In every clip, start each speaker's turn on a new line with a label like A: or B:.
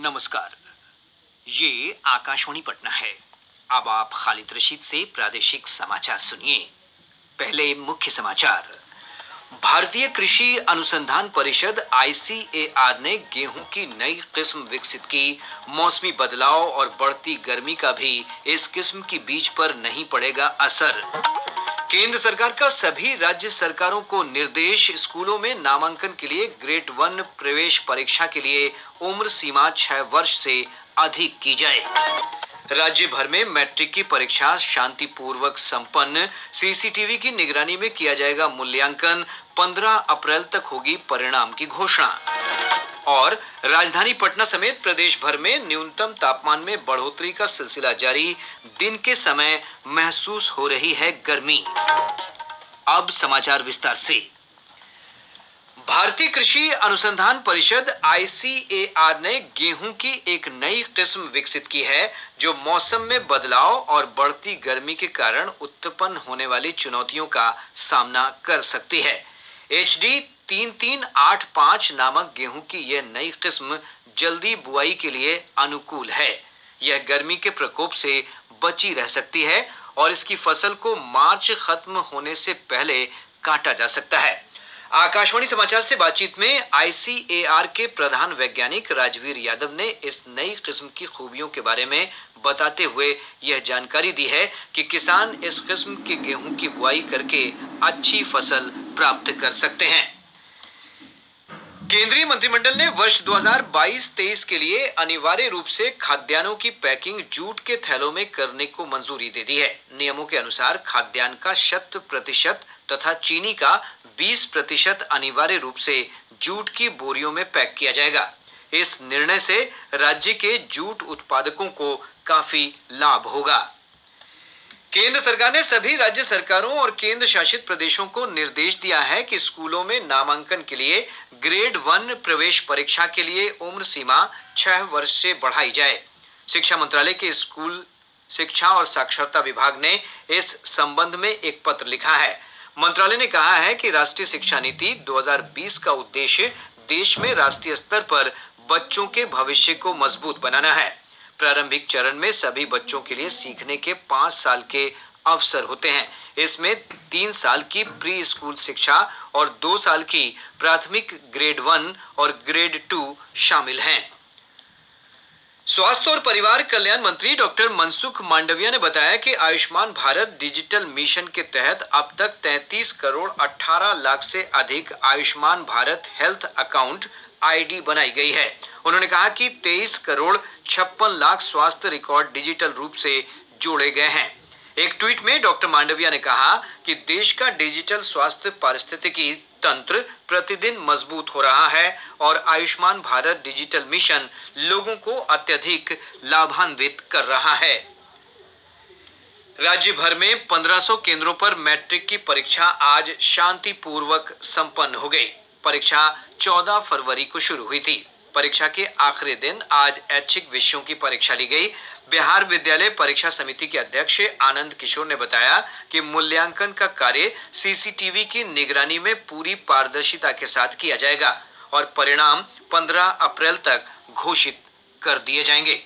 A: नमस्कार। ये आकाशवाणी पटना है। अब आप खालिद रशीद से प्रादेशिक समाचार सुनिए। पहले मुख्य समाचार। भारतीय कृषि अनुसंधान परिषद आईसीएआर ने गेहूं की नई किस्म विकसित की। मौसमी बदलाव और बढ़ती गर्मी का भी इस किस्म की बीज पर नहीं पड़ेगा असर। केंद्र सरकार का सभी राज्य सरकारों को निर्देश, स्कूलों में नामांकन के लिए ग्रेड 1 प्रवेश परीक्षा के लिए उम्र सीमा 6 वर्ष से अधिक की जाए। राज्य भर में मैट्रिक की परीक्षा शांतिपूर्वक संपन्न। सीसीटीवी की निगरानी में किया जाएगा मूल्यांकन। 15 अप्रैल तक होगी परिणाम की घोषणा। और राजधानी पटना समेत प्रदेश भर में न्यूनतम तापमान में बढ़ोतरी का सिलसिला जारी। दिन के समय महसूस हो रही है गर्मी। अब समाचार विस्तार से। भारतीय कृषि अनुसंधान परिषद आईसीएआर ने गेहूं की एक नई किस्म विकसित की है जो मौसम में बदलाव और बढ़ती गर्मी के कारण उत्पन्न होने वाली चुनौतियों का सामना कर सकती है। HD 3385 नामक गेहूं की यह नई किस्म जल्दी बुआई के लिए अनुकूल है। यह गर्मी के प्रकोप से बची रह सकती है और इसकी फसल को मार्च खत्म होने से पहले काटा जा सकता है। आकाशवाणी समाचार से बातचीत में आईसीएआर के प्रधान वैज्ञानिक राजवीर यादव ने इस नई किस्म की खूबियों के बारे में बताते हुए यह जानकारी दी है कि किसान इस किस्म के गेहूं की बुआई करके अच्छी फसल प्राप्त कर सकते हैं। केंद्रीय मंत्रिमंडल ने वर्ष 2022-23 के लिए अनिवार्य रूप से खाद्यान्नों की पैकिंग जूट के थैलों में करने को मंजूरी दे दी है। नियमों के अनुसार खाद्यान्न का 100% तथा चीनी का 20% अनिवार्य रूप से जूट की बोरियों में पैक किया जाएगा। इस निर्णय से राज्य के जूट उत्पादकों को काफी लाभ होगा। केंद्र सरकार ने सभी राज्य सरकारों और केंद्र शासित प्रदेशों को निर्देश दिया है कि स्कूलों में नामांकन के लिए ग्रेड 1 प्रवेश परीक्षा के लिए उम्र सीमा 6 वर्ष से बढ़ाई जाए। शिक्षा मंत्रालय के स्कूल शिक्षा और साक्षरता विभाग ने इस संबंध में एक पत्र लिखा है। मंत्रालय ने कहा है कि राष्ट्रीय शिक्षा नीति 2020 का उद्देश्य देश में राष्ट्रीय स्तर पर बच्चों के भविष्य को मजबूत बनाना है। प्रारंभिक चरण में सभी बच्चों के लिए सीखने के 5 साल के अवसर होते हैं। इसमें 3 साल की प्री स्कूल शिक्षा और 2 साल की प्राथमिक ग्रेड 1 और ग्रेड 2 शामिल हैं। स्वास्थ्य और परिवार कल्याण मंत्री डॉक्टर मनसुख मांडविया ने बताया कि आयुष्मान भारत डिजिटल मिशन के तहत अब तक 33 करोड़ 18 लाख से अधिक Ayushman Bharat health account ID बनाई गई है। उन्होंने कहा कि 23 करोड़ 56 लाख स्वास्थ्य रिकॉर्ड डिजिटल रूप से जोड़े गए हैं। एक ट्वीट में डॉक्टर मांडविया ने कहा कि देश का डिजिटल स्वास्थ्य पारिस्थितिकी तंत्र प्रतिदिन मजबूत हो रहा है और आयुष्मान भारत डिजिटल मिशन लोगों को अत्यधिक लाभान्वित कर रहा है। राज्य भर में 1500 केंद्रों पर मैट्रिक की परीक्षा आज शांतिपूर्वक संपन्न हो गई। परीक्षा 14 फरवरी को शुरू हुई थी। परीक्षा के आखिरी दिन आज ऐच्छिक विषयों की परीक्षा ली गई। बिहार विद्यालय परीक्षा समिति के अध्यक्ष आनंद किशोर ने बताया कि मूल्यांकन का कार्य सीसीटीवी की निगरानी में पूरी पारदर्शिता के साथ किया जाएगा और परिणाम 15 अप्रैल तक घोषित कर दिए जाएंगे।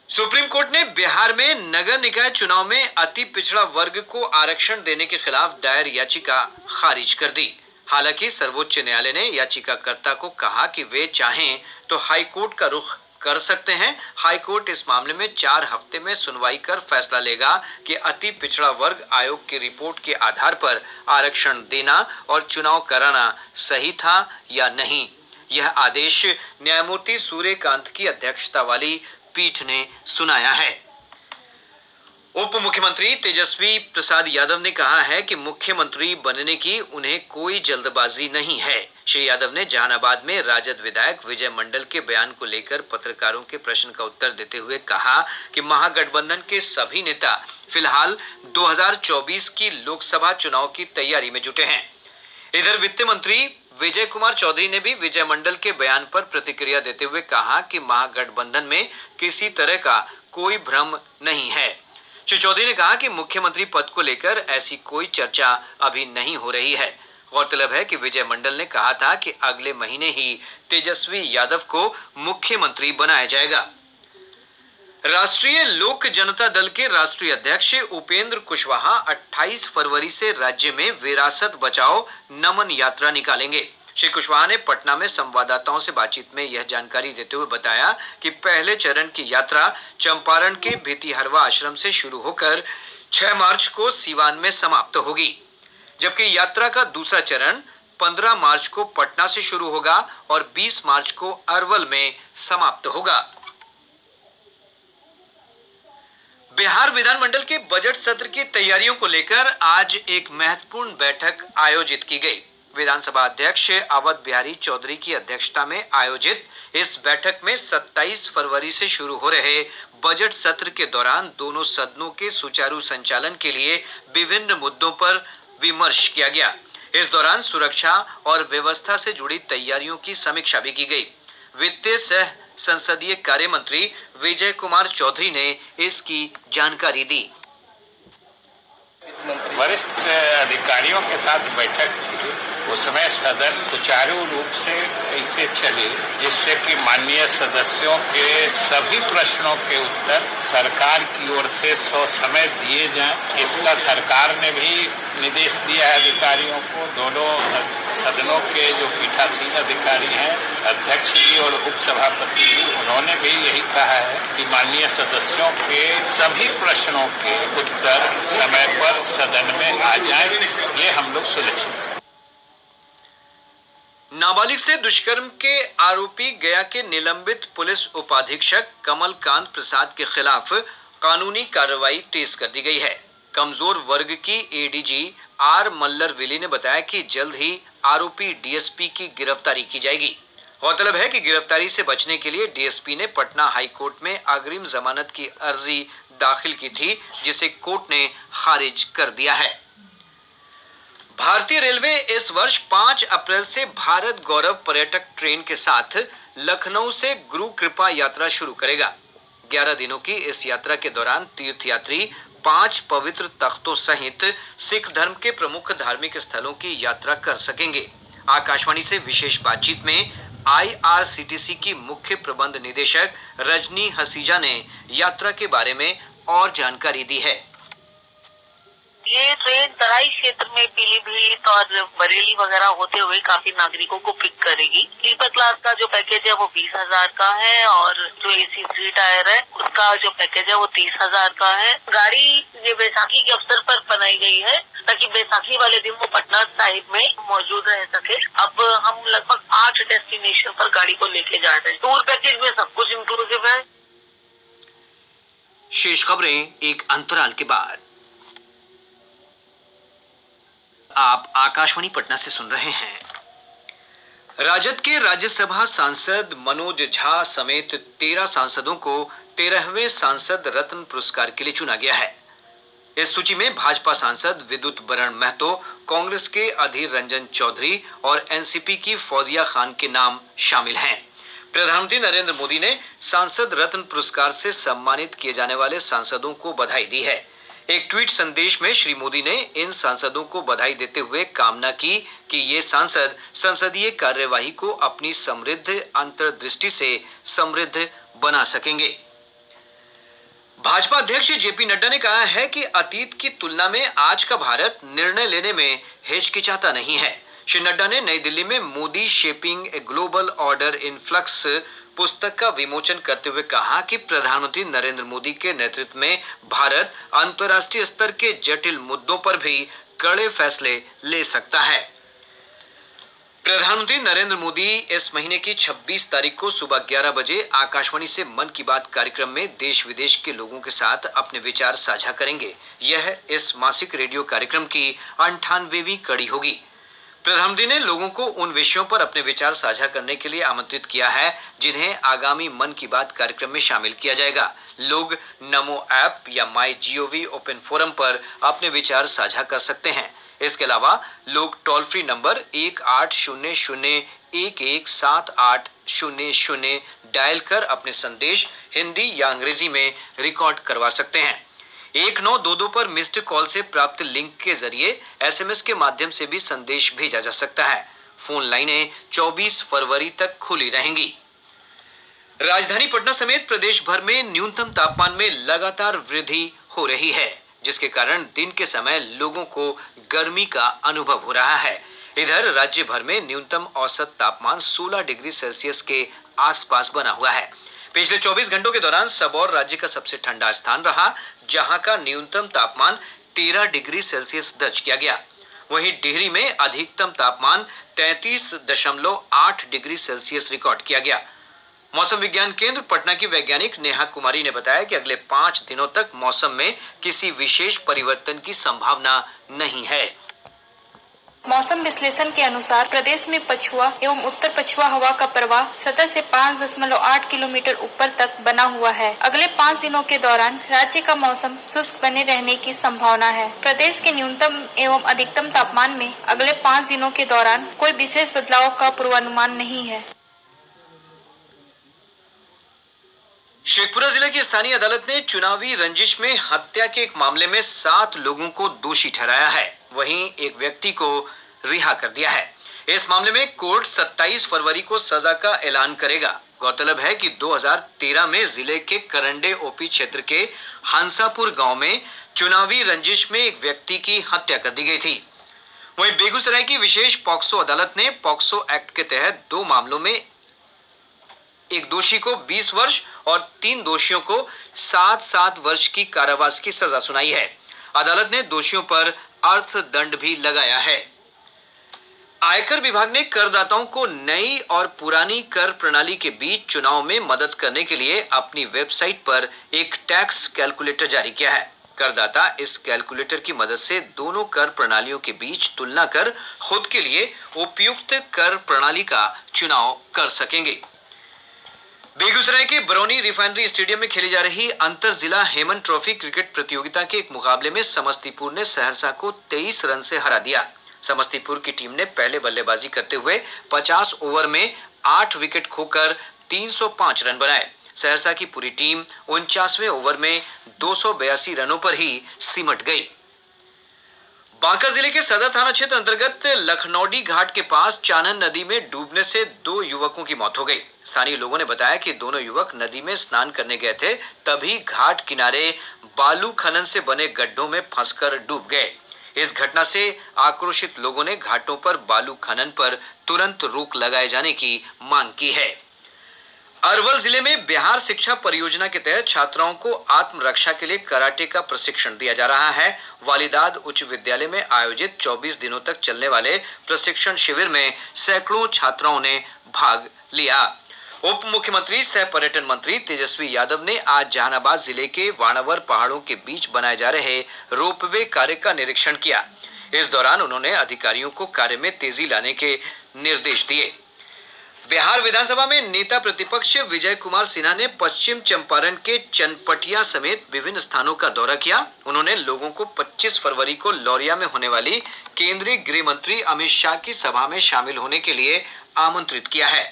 A: सुप्रीम कोर्ट ने बिहार में नगर निकाय चुनाव में अति पिछड़ा वर्ग को आरक्षण देने के खिलाफ दायर याचिका खारिज कर दी। हालांकि सर्वोच्च न्यायालय ने याचिकाकर्ता को कहा कि वे चाहें तो हाई कोर्ट का रुख कर सकते हैं। हाई कोर्ट इस मामले में 4 हफ्ते में सुनवाई कर फैसला लेगा कि अति पिछड़ा वर्ग आयोग की रिपोर्ट के आधार पर आरक्षण देना और चुनाव कराना सही था या नहीं। यह आदेश न्यायमूर्ति सूर्यकांत की अध्यक्षता वाली पीठ ने सुनाया है। उप मुख्यमंत्री तेजस्वी प्रसाद यादव ने कहा है कि मुख्यमंत्री बनने की उन्हें कोई जल्दबाजी नहीं है। श्री यादव ने जहानाबाद में राजद विधायक विजय मंडल के बयान को लेकर पत्रकारों के प्रश्न का उत्तर देते हुए कहा कि महागठबंधन के सभी नेता फिलहाल 2024 की लोकसभा चुनाव की तैयारी में जुटे हैं। इधर वित्त मंत्री विजय कुमार चौधरी ने भी विजय मंडल के बयान पर प्रतिक्रिया देते हुए कहा कि महागठबंधन में किसी तरह का कोई भ्रम नहीं है। श्री चौधरी ने कहा कि मुख्यमंत्री पद को लेकर ऐसी कोई चर्चा अभी नहीं हो रही है। गौरतलब है कि विजय मंडल ने कहा था कि अगले महीने ही तेजस्वी यादव को मुख्यमंत्री बनाया जाएगा। राष्ट्रीय लोक जनता दल के राष्ट्रीय अध्यक्ष उपेंद्र कुशवाहा 28 फरवरी से राज्य में विरासत बचाओ नमन यात्रा निकालेंगे। श्री कुशवाहा ने पटना में संवाददाताओं से बातचीत में यह जानकारी देते हुए बताया कि पहले चरण की यात्रा चंपारण के भितिहरवा आश्रम से शुरू होकर 6 मार्च को सीवान में समाप्त होगी, जबकि यात्रा का दूसरा चरण 15 मार्च को पटना से शुरू होगा और 20 मार्च को अरवल में समाप्त होगा। बिहार विधानमंडल के बजट सत्र की तैयारियों को लेकर आज एक महत्वपूर्ण बैठक आयोजित की गई। विधानसभा अध्यक्ष अवध बिहारी चौधरी की अध्यक्षता में आयोजित इस बैठक में 27 फरवरी से शुरू हो रहे बजट सत्र के दौरान दोनों सदनों के सुचारू संचालन के लिए विभिन्न मुद्दों पर विमर्श किया गया। इस दौरान सुरक्षा और व्यवस्था से जुड़ी तैयारियों की समीक्षा भी की गई। वित्तीय सह संसदीय कार्य मंत्री विजय कुमार चौधरी ने इसकी जानकारी दी।
B: वरिष्ठ अधिकारियों के साथ बैठक थी, उसमें सदन सुचारू रूप से ऐसे चले जिससे कि माननीय सदस्यों के सभी प्रश्नों के उत्तर सरकार की ओर से समय दिए जाएं। इसका सरकार ने भी निर्देश दिया है अधिकारियों को। दोनों सदनों के जो पीठासीन अधिकारी हैं, अध्यक्ष जी और उपसभापति जी, उन्होंने भी यही कहा है कि माननीय सदस्यों के सभी प्रश्नों के उत्तर समय पर सदन में आ जाएं। ये हम लोग सुनिश्चित।
A: नाबालिग से दुष्कर्म के आरोपी गया के निलंबित पुलिस उपाधीक्षक कमलकांत प्रसाद के खिलाफ कानूनी कार्रवाई तेज कर दी गई है। कमजोर वर्ग की एडीजी आर मल्लरविली ने बताया कि जल्द ही आरोपी डीएसपी की गिरफ्तारी की जाएगी। गौरतलब है कि गिरफ्तारी से बचने के लिए डीएसपी ने पटना हाई कोर्ट में अग्रिम जमानत की अर्जी दाखिल की थी, जिसे कोर्ट ने खारिज कर दिया है। भारतीय रेलवे इस वर्ष 5 अप्रैल से भारत गौरव पर्यटक ट्रेन के साथ लखनऊ से गुरु कृपा यात्रा शुरू करेगा। 11 दिनों की इस यात्रा के दौरान तीर्थयात्री 5 पवित्र तख्तों सहित सिख धर्म के प्रमुख धार्मिक स्थलों की यात्रा कर सकेंगे। आकाशवाणी से विशेष बातचीत में आईआरसीटीसी की मुख्य प्रबंध निदेशक रजनी हसीजा ने यात्रा के बारे में और जानकारी दी है।
C: ये ट्रेन तराई क्षेत्र में पीलीभीत और बरेली वगैरह होते हुए काफी नागरिकों को पिक करेगी। स्लीपर क्लास का जो पैकेज है वो 20,000 का है और जो एसी 3 टायर है उसका जो पैकेज है वो 30,000 का है। गाड़ी ये बैसाखी के अवसर पर बनाई गई है ताकि बैसाखी वाले दिन वो पटना साहिब में मौजूद रह सके। अब हम लगभग 8 डेस्टिनेशन पर गाड़ी को लेके जा रहे हैं। टूर पैकेज में सब कुछ इंक्लूसिव है।
A: शेष खबरें एक अंतराल के बाद। आप आकाशवाणी पटना से सुन रहे हैं। राजद के राज्यसभा सांसद मनोज झा समेत 13 सांसदों को 13वें सांसद रत्न पुरस्कार के लिए चुना गया है। इस सूची में भाजपा सांसद विद्युत बरण महतो, कांग्रेस के अधीर रंजन चौधरी और एनसीपी की फौजिया खान के नाम शामिल हैं। प्रधानमंत्री नरेंद्र मोदी ने सांसद रत्न पुरस्कार से सम्मानित किए जाने वाले सांसदों को बधाई दी है। एक ट्वीट संदेश में श्री मोदी ने इन सांसदों को बधाई देते हुए कामना की कि ये सांसद संसदीय कार्यवाही को अपनी समृद्ध अंतर्दृष्टि से समृद्ध बना सकेंगे। भाजपा अध्यक्ष जेपी नड्डा ने कहा है कि अतीत की तुलना में आज का भारत निर्णय लेने में हिचकिचाता नहीं है। श्री नड्डा ने नई दिल्ली में Modi shaping a global order in flux पुस्तक का विमोचन करते हुए कहा कि प्रधानमंत्री नरेंद्र मोदी के नेतृत्व में भारत अंतर्राष्ट्रीय स्तर के जटिल मुद्दों पर भी कड़े फैसले ले सकता है। प्रधानमंत्री नरेंद्र मोदी इस महीने की 26 तारीख को सुबह 11 बजे आकाशवाणी से मन की बात कार्यक्रम में देश विदेश के लोगों के साथ अपने विचार साझा करेंगे। यह इस मासिक रेडियो कार्यक्रम की 98वीं कड़ी होगी। प्रधानमंत्री ने लोगों को उन विषयों पर अपने विचार साझा करने के लिए आमंत्रित किया है जिन्हें आगामी मन की बात कार्यक्रम में शामिल किया जाएगा। लोग नमो ऐप या माई जीओवी ओपन फोरम पर अपने विचार साझा कर सकते हैं। इसके अलावा लोग टोल फ्री नंबर 1800-117800 डायल कर अपने संदेश हिंदी या अंग्रेजी में रिकॉर्ड करवा सकते हैं। 1922 पर मिस्ड कॉल से प्राप्त लिंक के जरिए एसएमएस के माध्यम से भी संदेश भेजा जा सकता है। फोन लाइनें 24 फरवरी तक खुली रहेंगी। राजधानी पटना समेत प्रदेश भर में न्यूनतम तापमान में लगातार वृद्धि हो रही है, जिसके कारण दिन के समय लोगों को गर्मी का अनुभव हो रहा है। इधर राज्य भर में न्यूनतम औसत तापमान 16 डिग्री सेल्सियस के आसपास बना हुआ है। पिछले 24 घंटों के दौरान सबौर राज्य का सबसे ठंडा स्थान रहा, जहां का न्यूनतम तापमान 13 डिग्री सेल्सियस दर्ज किया गया। वहीं डिहरी में अधिकतम तापमान 33.8 डिग्री सेल्सियस रिकॉर्ड किया गया। मौसम विज्ञान केंद्र पटना की वैज्ञानिक नेहा कुमारी ने बताया कि अगले 5 दिनों तक मौसम में किसी विशेष परिवर्तन की संभावना नहीं है।
D: मौसम विश्लेषण के अनुसार प्रदेश में पछुआ एवं उत्तर पछुआ हवा का प्रवाह सतह से 5.8 किलोमीटर ऊपर तक बना हुआ है। अगले 5 दिनों के दौरान राज्य का मौसम शुष्क बने रहने की संभावना है। प्रदेश के न्यूनतम एवं अधिकतम तापमान में अगले 5 दिनों के दौरान कोई विशेष बदलाव का पूर्वानुमान नहीं है।
A: शेखपुरा जिले की स्थानीय अदालत ने चुनावी रंजिश में हत्या के एक मामले में 7 लोगों को दोषी ठहराया है। वहीं एक व्यक्ति को रिहा कर दिया है। इस मामले में कोर्ट 27 फरवरी को सजा का ऐलान करेगा। गौरतलब है कि 2013 में जिले के करंडे ओपी क्षेत्र के हंसापुर गांव में चुनावी रंजिश में एक व्यक्ति की हत्या कर दी गई थी। वहीं बेगूसराय की विशेष पॉक्सो अदालत ने पॉक्सो एक्ट के तहत 2 मामलों में एक दोषी को 20 वर्ष और 3 दोषियों को 7-7 वर्ष की कारावास की सजा सुनाई है। अदालत ने दोषियों पर अर्थदंड भी लगाया है। आयकर विभाग ने करदाताओं को नई और पुरानी कर प्रणाली के बीच चुनाव में मदद करने के लिए अपनी वेबसाइट पर एक टैक्स कैलकुलेटर जारी किया है। करदाता इस कैलकुलेटर की मदद से दोनों कर प्रणालियों के बीच तुलना कर खुद के लिए उपयुक्त कर प्रणाली का चुनाव कर सकेंगे। बेगूसराय के बरौनी रिफाइनरी स्टेडियम में खेली जा रही अंतर जिला हेमन ट्रॉफी क्रिकेट प्रतियोगिता के एक मुकाबले में समस्तीपुर ने सहरसा को 23 रन से हरा दिया। समस्तीपुर की टीम ने पहले बल्लेबाजी करते हुए 50 ओवर में 8 विकेट खोकर 305 रन बनाए। सहरसा की पूरी टीम 49वें ओवर में 282 रनों पर ही सिमट गई। बांका जिले के सदर थाना क्षेत्र अंतर्गत लखनौडी घाट के पास चानन नदी में डूबने से 2 युवकों की मौत हो गई। स्थानीय लोगों ने बताया कि दोनों युवक नदी में स्नान करने गए थे, तभी घाट किनारे बालू खनन से बने गड्ढों में फंसकर डूब गए। इस घटना से आक्रोशित लोगों ने घाटों पर बालू खनन पर तुरंत रोक लगाए जाने की मांग की है। अरवल जिले में बिहार शिक्षा परियोजना के तहत छात्राओं को आत्मरक्षा के लिए कराटे का प्रशिक्षण दिया जा रहा है। वालिदाद उच्च विद्यालय में आयोजित 24 दिनों तक चलने वाले प्रशिक्षण शिविर में सैकड़ों छात्राओं ने भाग लिया। उप मुख्यमंत्री सह पर्यटन मंत्री तेजस्वी यादव ने आज जहानाबाद जिले के वाणावर पहाड़ों के बीच बनाए जा रहे रोपवे कार्य का निरीक्षण किया। इस दौरान उन्होंने अधिकारियों को कार्य में तेजी लाने के निर्देश दिए। बिहार विधानसभा में नेता प्रतिपक्ष विजय कुमार सिन्हा ने पश्चिम चंपारण के चनपटिया समेत विभिन्न स्थानों का दौरा किया। उन्होंने लोगों को 25 फरवरी को लौरिया में होने वाली केंद्रीय गृह मंत्री अमित शाह की सभा में शामिल होने के लिए आमंत्रित किया है।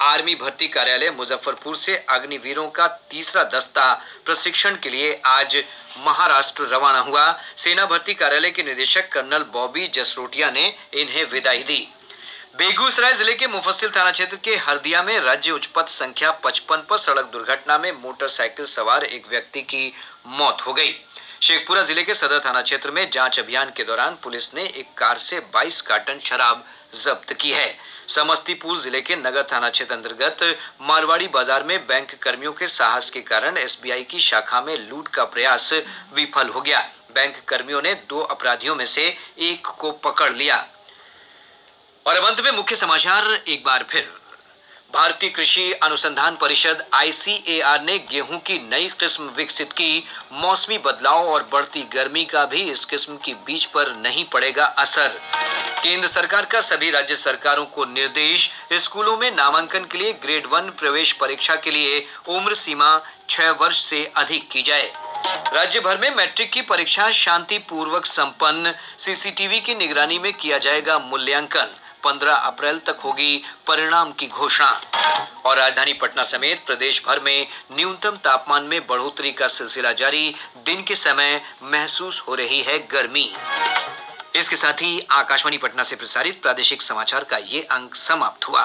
A: आर्मी भर्ती कार्यालय मुजफ्फरपुर से अग्निवीरों का तीसरा दस्ता प्रशिक्षण के लिए आज महाराष्ट्र रवाना हुआ। सेना भर्ती कार्यालय के निदेशक कर्नल बॉबी जसरोटिया ने इन्हें विदाई दी। बेगूसराय जिले के मुफस्सिल थाना क्षेत्र के हरदिया में राज्य उच्च पथ संख्या 55 पर सड़क दुर्घटना में मोटरसाइकिल सवार एक व्यक्ति की मौत हो गई। शेखपुरा जिले के सदर थाना क्षेत्र में जांच अभियान के दौरान पुलिस ने एक कार से 22 कार्टन शराब जब्त की है। समस्तीपुर जिले के नगर थाना क्षेत्र अंतर्गत मारवाड़ी बाजार में बैंक कर्मियों के साहस के कारण एसबीआई की शाखा में लूट का प्रयास विफल हो गया। बैंक कर्मियों ने 2 अपराधियों में से एक को पकड़ लिया। और अब अंत में मुख्य समाचार एक बार फिर। भारतीय कृषि अनुसंधान परिषद ICAR ने गेहूं की नई किस्म विकसित की। मौसमी बदलाव और बढ़ती गर्मी का भी इस किस्म की बीज पर नहीं पड़ेगा असर। केंद्र सरकार का सभी राज्य सरकारों को निर्देश, स्कूलों में नामांकन के लिए ग्रेड 1 प्रवेश परीक्षा के लिए उम्र सीमा 6 वर्ष से अधिक की जाए। राज्य भर में मैट्रिक की परीक्षा शांतिपूर्वक संपन्न। CCTV की निगरानी में किया जाएगा मूल्यांकन। 15 अप्रैल तक होगी परिणाम की घोषणा। और राजधानी पटना समेत प्रदेश भर में न्यूनतम तापमान में बढ़ोतरी का सिलसिला जारी, दिन के समय महसूस हो रही है गर्मी। इसके साथ ही आकाशवाणी पटना से प्रसारित प्रादेशिक समाचार का ये अंक समाप्त हुआ।